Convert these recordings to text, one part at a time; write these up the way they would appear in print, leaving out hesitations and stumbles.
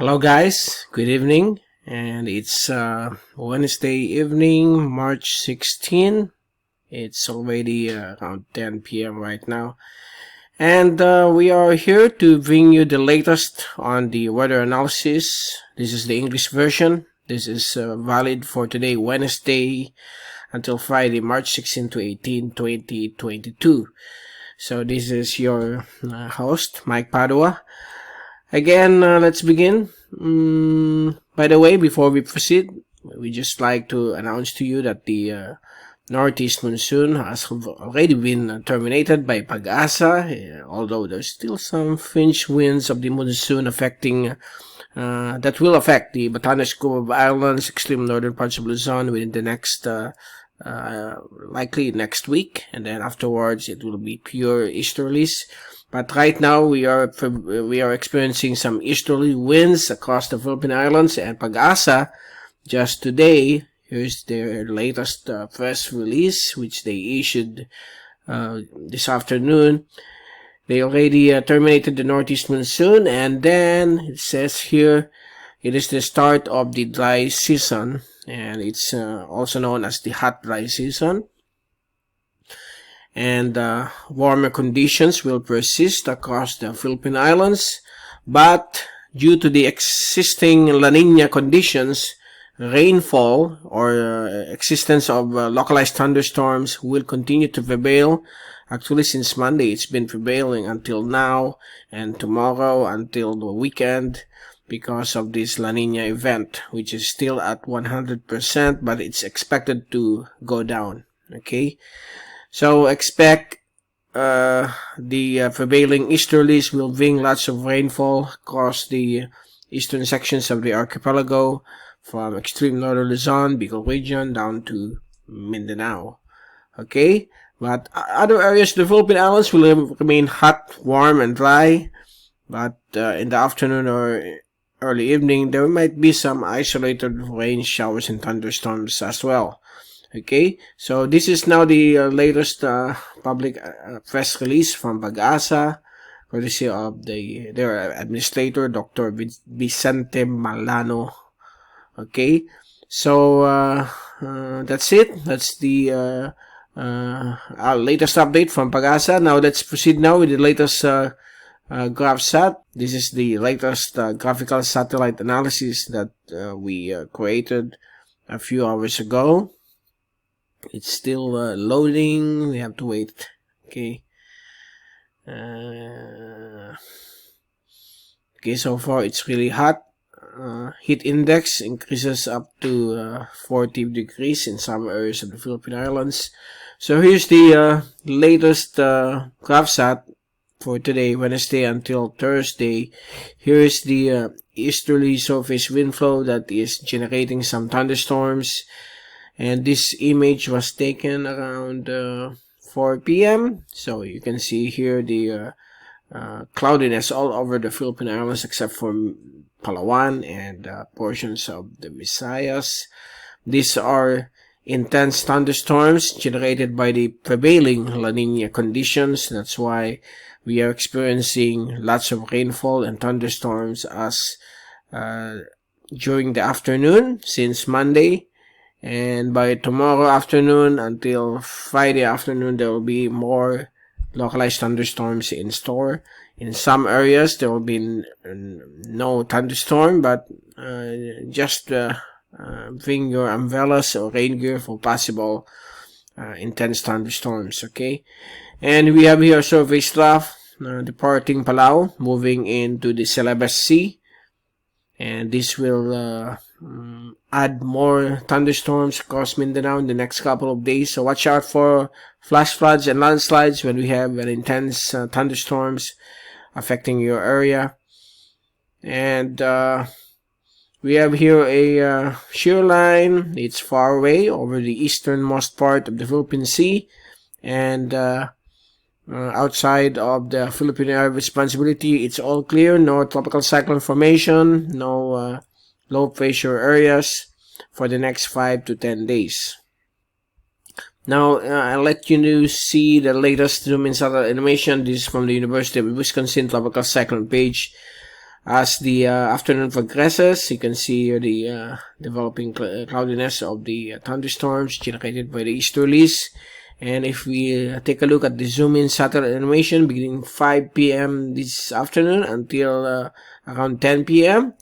Hello guys, good evening, and it's Wednesday evening, March 16. It's already around 10 p.m. right now, and we are here to bring you the latest on the weather analysis. This is the English version. This is valid for today, Wednesday, until Friday, March 16 to 18, 2022. So this is your host, Mike Padua. Again, let's begin. By the way, before we proceed, we just like to announce to you that the northeast monsoon has already been terminated by Pag-asa, although there's still some fringe winds of the monsoon affecting that will affect the Batanes Group of Islands, extreme northern parts of Luzon within the next likely next week, and then afterwards it will be pure easterlies. But right now we are experiencing some easterly winds across the Philippine Islands, and Pag-asa just today, here's their latest press release which they issued this afternoon. They already terminated the northeast monsoon, and then it says here it is the start of the dry season, and it's also known as the hot dry season. And warmer conditions will persist across the Philippine Islands, but due to the existing La Niña conditions, rainfall or existence of localized thunderstorms will continue to prevail. Actually, since Monday, it's been prevailing until now, and tomorrow until the weekend, because of this La Niña event, which is still at 100%, but it's expected to go down. Okay. So expect the prevailing easterlies will bring lots of rainfall across the eastern sections of the archipelago, from extreme northern Luzon, Bicol region, down to Mindanao. Okay, but other areas of the Philippine Islands will remain hot, warm, and dry. But in the afternoon or early evening, there might be some isolated rain showers and thunderstorms as well. Okay, so this is now the latest public press release from Pag-asa, courtesy of their administrator, Dr. Vicente Malano. Okay, so that's it. That's the our latest update from Pag-asa. Now let's proceed now with the latest GraphSat. This is the latest graphical satellite analysis that we created a few hours ago. It's still loading. We have to wait. Okay. Okay, so far it's really hot. Heat index increases up to 40 degrees in some areas of the Philippine Islands. So here's the latest GraphSat for today, Wednesday until Thursday. Here's the easterly surface wind flow that is generating some thunderstorms. And this image was taken around 4 p.m. So you can see here the cloudiness all over the Philippine Islands except for Palawan and portions of the Visayas. These are intense thunderstorms generated by the prevailing La Niña conditions. That's why we are experiencing lots of rainfall and thunderstorms as during the afternoon since Monday. And by tomorrow afternoon until Friday afternoon, there will be more localized thunderstorms in store. In some areas, there will be no thunderstorm, but just bring your umbrellas or rain gear for possible intense thunderstorms. Okay, and we have here surface trough departing Palau, moving into the Celebes Sea, and this will add more thunderstorms across Mindanao in the next couple of days. So watch out for flash floods and landslides when we have an intense thunderstorms affecting your area. And we have here a shear line. It's far away over the easternmost part of the Philippine Sea, and outside of the Philippine area of responsibility, it's all clear. No tropical cyclone formation, no low pressure areas for the next 5 to 10 days. Now, I'll let you see the latest zoom in satellite animation. This is from the University of Wisconsin Tropical Cyclone page. As the afternoon progresses, you can see here the developing cloudiness of the thunderstorms generated by the easterlies. And if we take a look at the zoom-in satellite animation beginning 5 p.m. this afternoon until around 10 p.m.,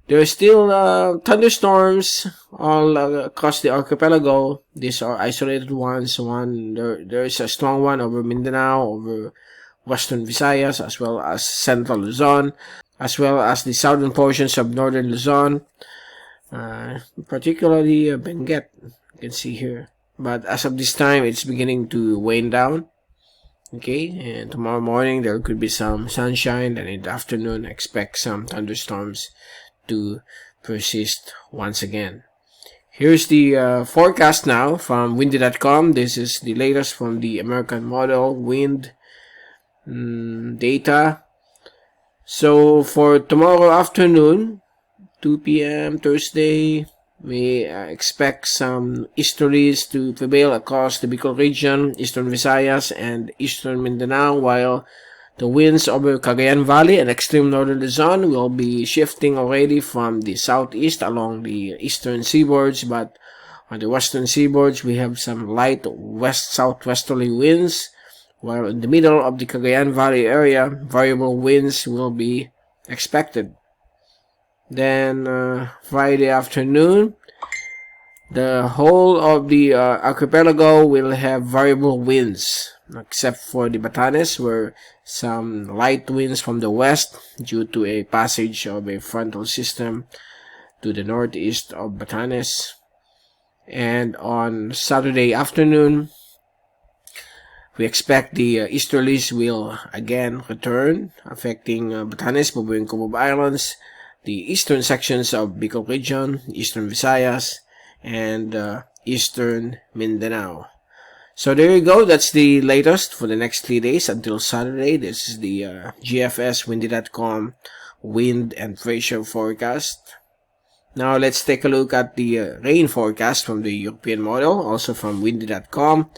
there are still thunderstorms all across the archipelago. These are isolated ones. There is a strong one over Mindanao, over Western Visayas, as well as Central Luzon, as well as the southern portions of Northern Luzon, particularly Benguet, you can see here. But as of this time, it's beginning to wane down. Okay, and tomorrow morning there could be some sunshine, and in the afternoon expect some thunderstorms to persist once again. Here's the forecast now from windy.com. This is the latest from the American model wind data. So for tomorrow afternoon, 2 p.m. Thursday, we expect some easterlies to prevail across the Bicol region, Eastern Visayas, and Eastern Mindanao, while the winds over Cagayan Valley and extreme northern Luzon will be shifting already from the southeast along the eastern seaboards, but on the western seaboards we have some light west-southwesterly winds, while in the middle of the Cagayan Valley area, variable winds will be expected. Then Friday afternoon, the whole of the archipelago will have variable winds, except for the Batanes, where some light winds from the west due to a passage of a frontal system to the northeast of Batanes. And on Saturday afternoon, we expect the easterlies will again return, affecting Batanes, Bubuyan, Cubao Islands, the eastern sections of Bicol region, Eastern Visayas, and Eastern Mindanao. So there you go. That's the latest for the next 3 days until Saturday. This is the GFS windy.com wind and pressure forecast. Now let's take a look at the rain forecast from the European model, also from windy.com.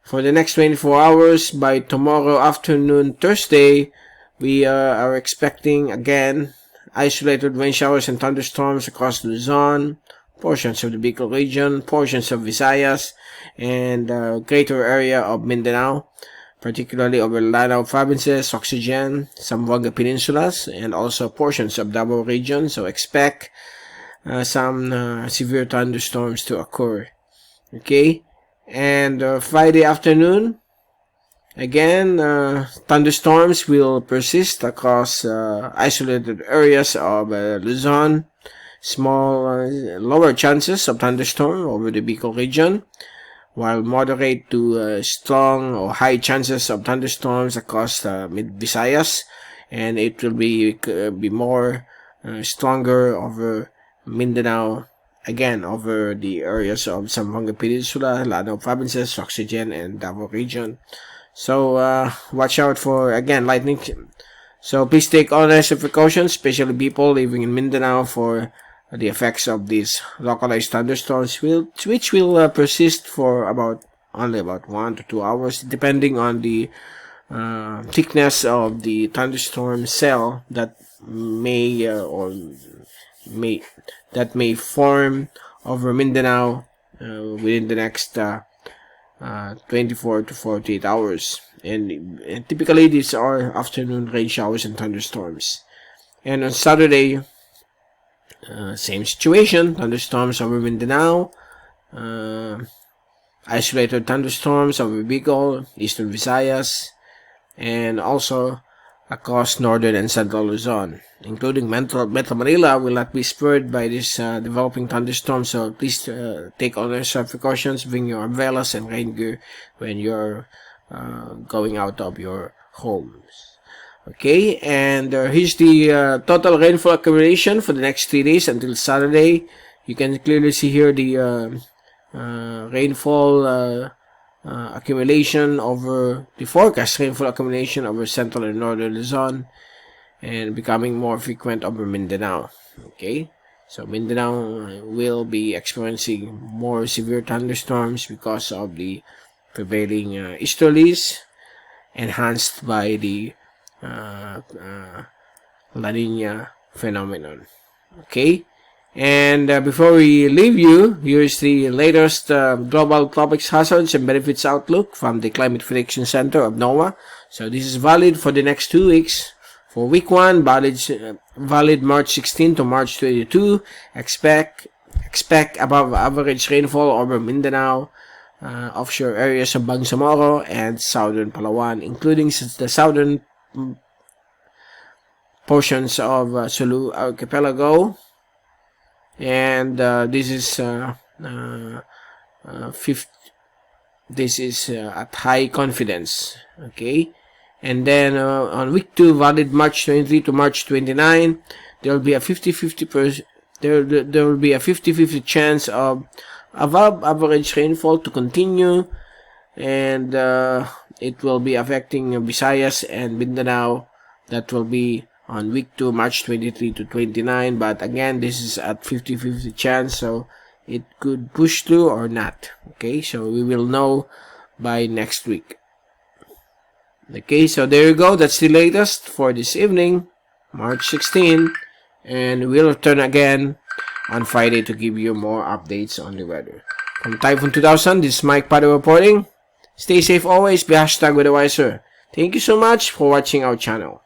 For the next 24 hours, by tomorrow afternoon, Thursday, we are expecting again isolated rain showers and thunderstorms across Luzon, portions of the Bicol region, portions of Visayas, and greater area of Mindanao, particularly over Lanao provinces, Oxygen, Zamboanga peninsulas, and also portions of Davao region. So expect some severe thunderstorms to occur. Okay, and Friday afternoon, again, thunderstorms will persist across isolated areas of Luzon. Small, lower chances of thunderstorm over the Bicol region, while moderate to strong or high chances of thunderstorms across mid-Visayas, and it will be more stronger over Mindanao, again over the areas of Zamboanga Peninsula, Lanao provinces, Oxygen, and Davao region. So watch out for, again, lightning. So please take all necessary precautions, especially people living in Mindanao, for the effects of these localized thunderstorms, which will persist for only about 1 to 2 hours, depending on the thickness of the thunderstorm cell that may form over Mindanao within the next 24 to 48 hours. And typically these are afternoon rain showers and thunderstorms. And on Saturday, same situation, thunderstorms over Mindanao, isolated thunderstorms over Bicol, Eastern Visayas, and also across northern and central Luzon, including Metro Manila will not be spurred by this developing thunderstorm. So please take all necessary precautions, bring your umbrellas and rain gear when you're going out of your homes. Okay, and here's the total rainfall accumulation for the next 3 days until Saturday. You can clearly see here the rainfall accumulation over the forecast rainfall accumulation over central and northern Luzon, and becoming more frequent over Mindanao. Okay, so Mindanao will be experiencing more severe thunderstorms because of the prevailing easterlies, enhanced by the La Nina phenomenon. Okay, and before we leave you, here's the latest global topics, hazards, and benefits outlook from the Climate Prediction Center of NOAA. So this is valid for the next 2 weeks. For week 1, valid March 16 to March 22. Expect above average rainfall over Mindanao, offshore areas of Bangsamoro and southern Palawan, including the southern portions of Sulu Archipelago. And this is at high confidence. Okay, and then on week 2, valid March 23 to March 29, there will be a 50-50 there will be a 50-50 chance of above average rainfall to continue, and it will be affecting Visayas and Mindanao. That will be on week 2, March 23 to 29, but again, this is at 50-50 chance, so it could push through or not. Okay, so we will know by next week. Okay, so there you go. That's the latest for this evening, March 16, and we'll return again on Friday to give you more updates on the weather. From Typhoon 2000, this is Mike Padua reporting. Stay safe always. Be #weatherwiser. Thank you so much for watching our channel.